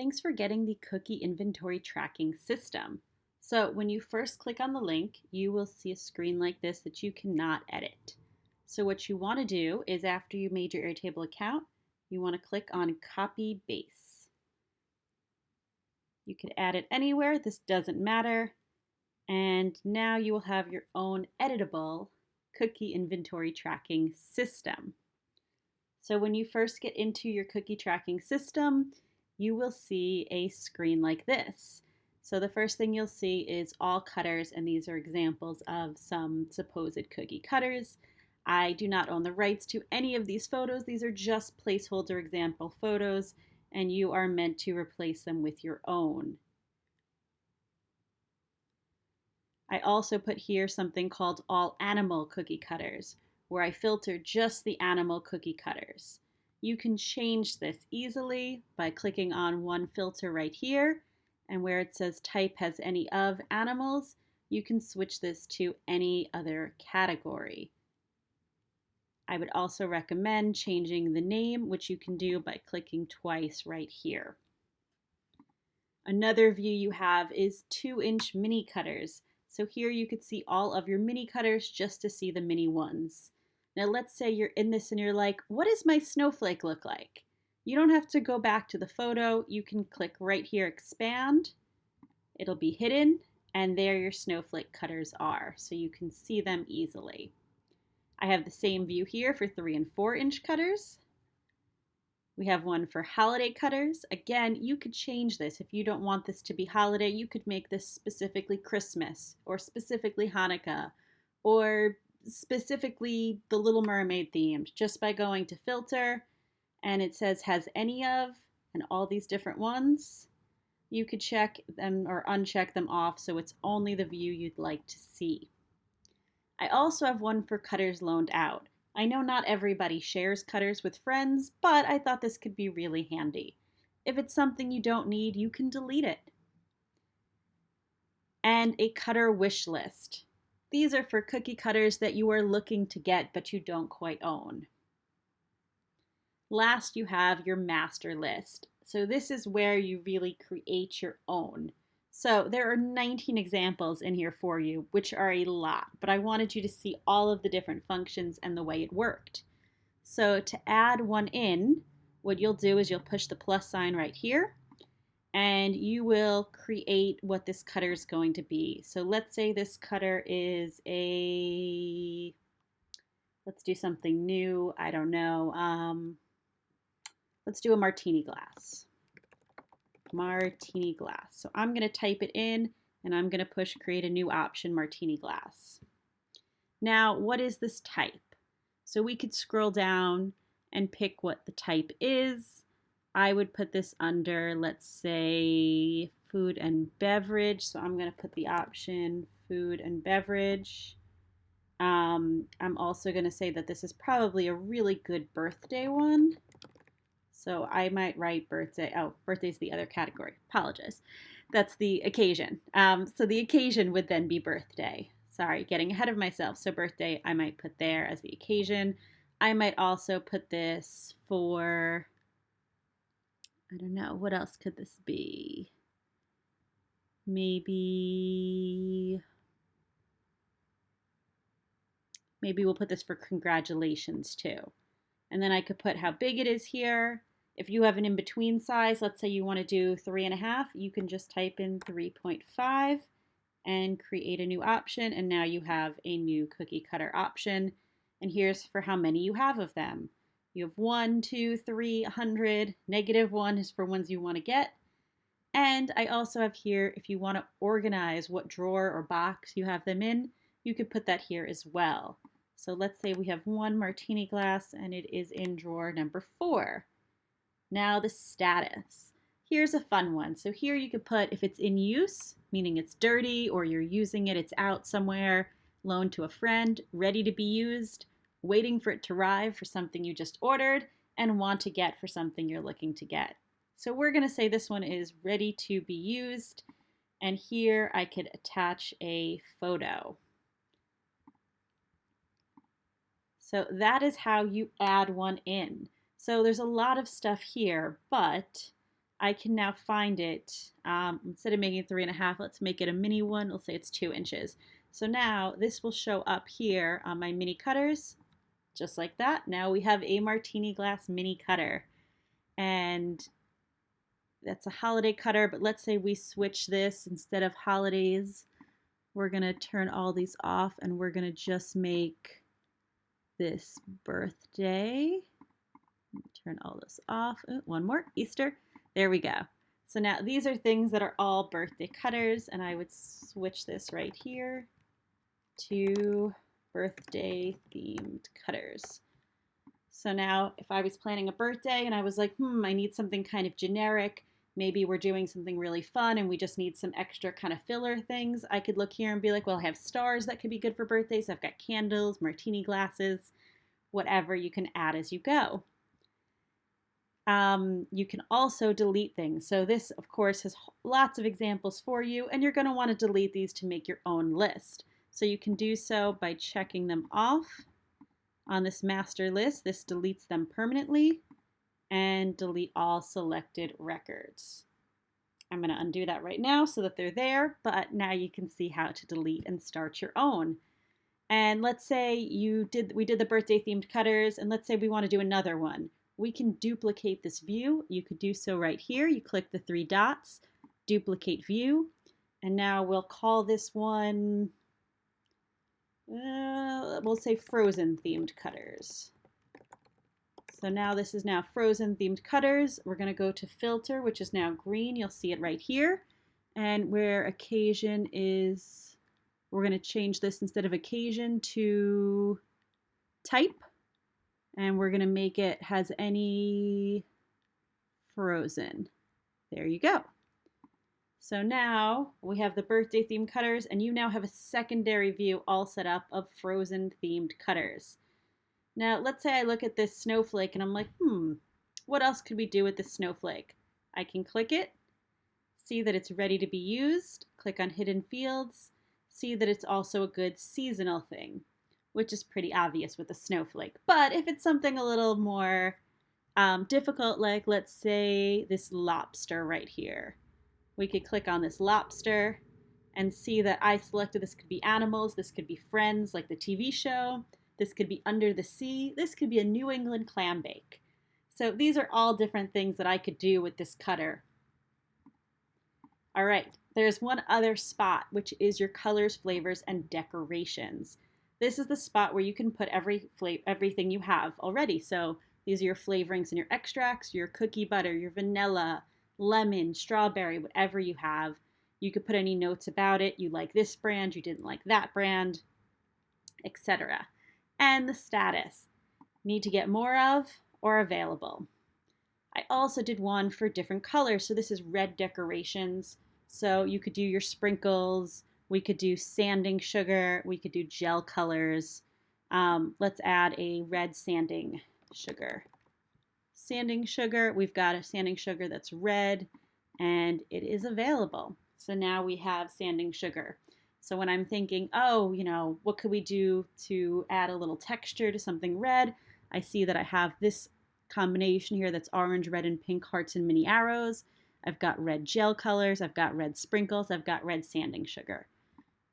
Thanks for getting the cookie inventory tracking system. So when you first click on the link, you will see a screen like this that you cannot edit. So what you want to do is after you made your Airtable account, you want to click on Copy Base. You could add it anywhere, this doesn't matter. And now you will have your own editable cookie inventory tracking system. So when you first get into your cookie tracking system, you will see a screen like this. So the first thing you'll see is all cutters, and these are examples of some supposed cookie cutters. I do not own the rights to any of these photos. These are just placeholder example photos, and you are meant to replace them with your own. I also put here something called all animal cookie cutters, where I filter just the animal cookie cutters. You can change this easily by clicking on one filter right here, and where it says type has any of animals, you can switch this to any other category. I would also recommend changing the name, which you can do by clicking twice right here. Another view you have is 2-inch mini cutters. So here you could see all of your mini cutters just to see the mini ones. Now let's say you're in this and you're like, what does my snowflake look like? You don't have to go back to the photo. You can click right here, expand. It'll be hidden, and there your snowflake cutters are, so you can see them easily. I have the same view here for 3 and 4-inch cutters. We have one for holiday cutters. Again, you could change this. If you don't want this to be holiday, you could make this specifically Christmas or specifically Hanukkah or specifically the Little Mermaid themed just by going to filter and it says has any of and all these different ones. You could check them or uncheck them off so it's only the view you'd like to see. I also have one for cutters loaned out. I know not everybody shares cutters with friends, but I thought this could be really handy. If it's something you don't need, you can delete it. And a cutter wish list. These are for cookie cutters that you are looking to get but you don't quite own. Last, you have your master list. So this is where you really create your own. So there are 19 examples in here for you, which are a lot, but I wanted you to see all of the different functions and the way it worked. So to add one in, what you'll do is you'll push the plus sign right here, and you will create what this cutter is going to be. So let's say this cutter is let's do something new, I don't know, let's do a martini glass. Martini glass. So I'm going to type it in and I'm going to push create a new option, martini glass. Now, what is this type? So we could scroll down and pick what the type is. I would put this under, let's say, food and beverage. So I'm going to put the option food and beverage. I'm also going to say that this is probably a really good birthday one. So I might write birthday. Oh, birthday's the other category. Apologize. That's the occasion. So the occasion would then be birthday. Sorry, getting ahead of myself. So birthday, I might put there as the occasion. I might also put this for, I don't know, what else could this be? Maybe we'll put this for congratulations too. And then I could put how big it is here. If you have an in-between size, let's say you want to do 3.5, you can just type in 3.5 and create a new option. And now you have a new cookie cutter option. And here's for how many you have of them. You have 1, 2, 3, 100. -1 is for ones you want to get. And I also have here, if you want to organize what drawer or box you have them in, you could put that here as well. So let's say we have one martini glass and it is in drawer number 4. Now the status. Here's a fun one. So here you could put if it's in use, meaning it's dirty or you're using it, it's out somewhere, loaned to a friend, ready to be used, waiting for it to arrive for something you just ordered, and want to get for something you're looking to get. So we're going to say this one is ready to be used. And here I could attach a photo. So that is how you add one in. So there's a lot of stuff here, but I can now find it. Instead of making it 3.5, let's make it a mini one. Let's say it's 2 inches. So now this will show up here on my mini cutters, just like that. Now we have a martini glass mini cutter. And that's a holiday cutter, but let's say we switch this instead of holidays. We're going to turn all these off and we're going to just make this birthday. Turn all this off. Oh, one more, Easter. There we go. So now these are things that are all birthday cutters, and I would switch this right here to birthday themed cutters. So now if I was planning a birthday and I was like, I need something kind of generic, maybe we're doing something really fun and we just need some extra kind of filler things, I could look here and be like, well, I have stars that could be good for birthdays. I've got candles, martini glasses, whatever you can add as you go. You can also delete things. So this, of course, has lots of examples for you, and you're going to want to delete these to make your own list. So you can do so by checking them off on this master list. This deletes them permanently, and delete all selected records. I'm going to undo that right now so that they're there, but now you can see how to delete and start your own. And let's say we did the birthday themed cutters, and let's say we want to do another one. We can duplicate this view. You could do so right here. You click the 3 dots, duplicate view, and now we'll call this one, we'll say frozen themed cutters. So now this is now frozen themed cutters. We're going to go to filter, which is now green. You'll see it right here. And where occasion is, we're going to change this instead of occasion to type. And we're going to make it has any frozen. There you go. So now we have the birthday themed cutters, and you now have a secondary view all set up of frozen themed cutters. Now let's say I look at this snowflake and I'm like, what else could we do with this snowflake? I can click it, see that it's ready to be used, click on hidden fields, see that it's also a good seasonal thing, which is pretty obvious with a snowflake. But if it's something a little more difficult, like let's say this lobster right here, we could click on this lobster and see that I selected this could be animals, this could be Friends, like the TV show, this could be Under the Sea, this could be a New England clam bake. So these are all different things that I could do with this cutter. All right, there's one other spot, which is your colors, flavors, and decorations. This is the spot where you can put everything you have already. So these are your flavorings and your extracts, your cookie butter, your vanilla, lemon, strawberry, whatever you have. You could put any notes about it. You like this brand, you didn't like that brand, etc. And the status. Need to get more of or available. I also did one for different colors. So this is red decorations. So you could do your sprinkles. We could do sanding sugar. We could do gel colors. Let's add a red sanding sugar. Sanding sugar, we've got a sanding sugar that's red and it is available. So now we have sanding sugar. So when I'm thinking, oh, what could we do to add a little texture to something red? I see that I have this combination here that's orange, red, and pink hearts and mini arrows. I've got red gel colors. I've got red sprinkles. I've got red sanding sugar.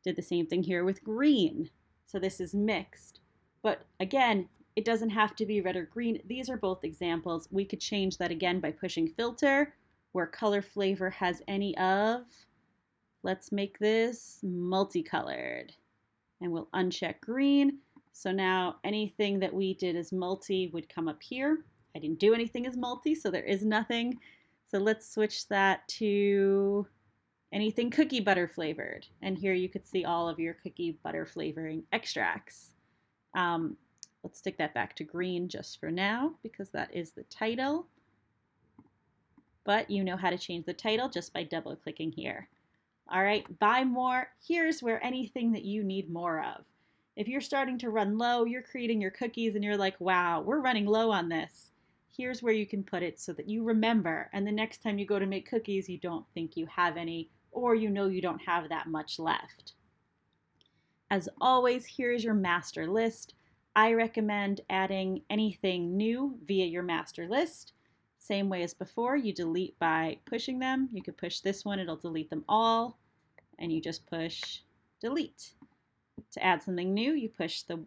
Did the same thing here with green. So this is mixed. But again, it doesn't have to be red or green. These are both examples. We could change that again by pushing filter, where color flavor has any of. Let's make this multicolored. And we'll uncheck green. So now anything that we did as multi would come up here. I didn't do anything as multi, so there is nothing. So let's switch that to anything cookie butter flavored. And here you could see all of your cookie butter flavoring extracts. Let's stick that back to green just for now because that is the title. But you know how to change the title just by double clicking here. All right, buy more. Here's where anything that you need more of. If you're starting to run low, you're creating your cookies and you're like, wow, we're running low on this. Here's where you can put it so that you remember. And the next time you go to make cookies, you don't think you have any, or you know you don't have that much left. As always, here's your master list. I recommend adding anything new via your master list. Same way as before, you delete by pushing them. You could push this one, it'll delete them all, and you just push delete. To add something new, you push the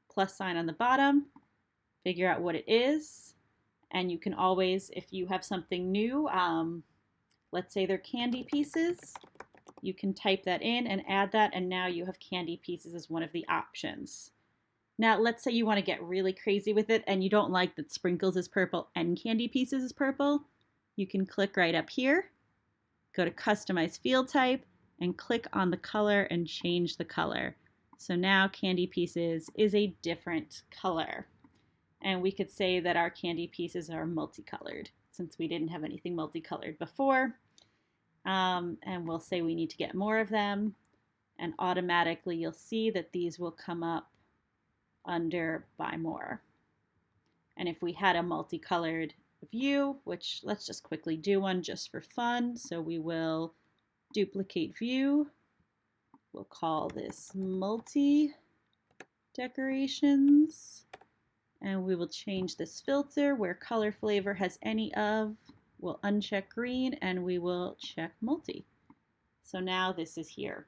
plus sign on the bottom, figure out what it is, and you can always, if you have something new, let's say they're candy pieces, you can type that in and add that, and now you have candy pieces as one of the options. Now, let's say you want to get really crazy with it and you don't like that sprinkles is purple and candy pieces is purple. You can click right up here, go to customize field type, and click on the color and change the color. So now candy pieces is a different color. And we could say that our candy pieces are multicolored since we didn't have anything multicolored before. And we'll say we need to get more of them. And automatically you'll see that these will come up under buy more. And if we had a multicolored view, which let's just quickly do one just for fun. So we will duplicate view. We'll call this multi decorations. And we will change this filter where color flavor has any of. We'll uncheck green and we will check multi. So now this is here.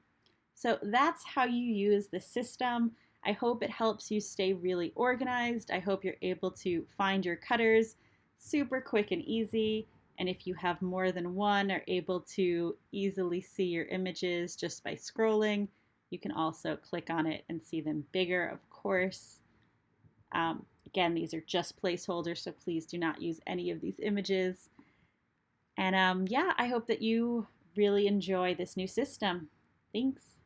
So that's how you use the system. I hope it helps you stay really organized. I hope you're able to find your cutters super quick and easy. And if you have more than one, are able to easily see your images just by scrolling. You can also click on it and see them bigger, of course. Again, these are just placeholders, so please do not use any of these images. And yeah, I hope that you really enjoy this new system. Thanks.